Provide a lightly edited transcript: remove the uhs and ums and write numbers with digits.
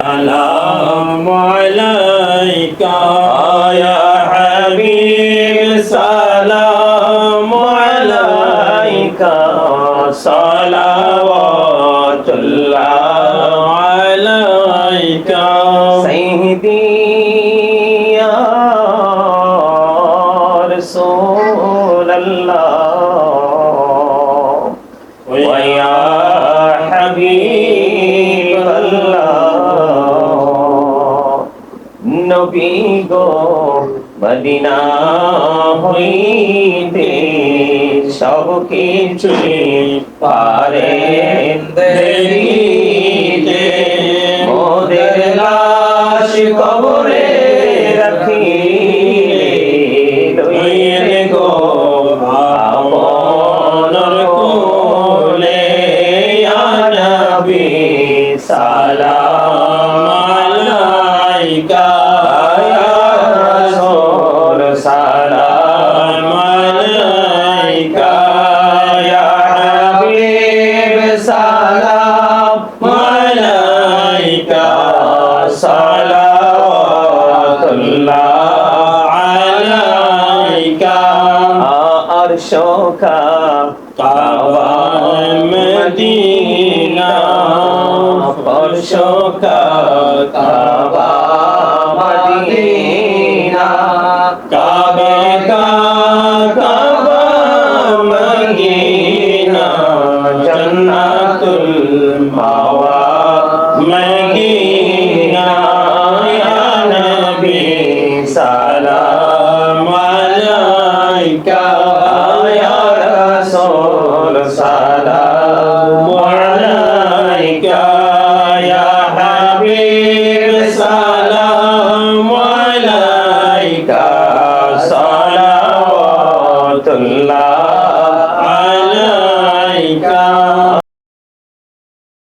السلام عليك يا حبيب سلام عليك صلوات الله عليك سيدي يا رسول الله ويا حبيب الله নবী গো মদিনা হইতে সব কিছু পারে দেখিতে মোদের লাশ কবরে রাখিলে লইলে গো আপনর কোলে ইয়া নবী সালাম আলাইকা سلام عليك يا حبيب سلام عليك صلوات الله عليك عرشك كعبة مدينة عرشك كعبة مدينة काबे का काबा मदीना जन्नतुल मावा मदीना या नबी सलाम अलैका या रसूल सलाम अलैका या हबीब सलाम अलैका صلوات الله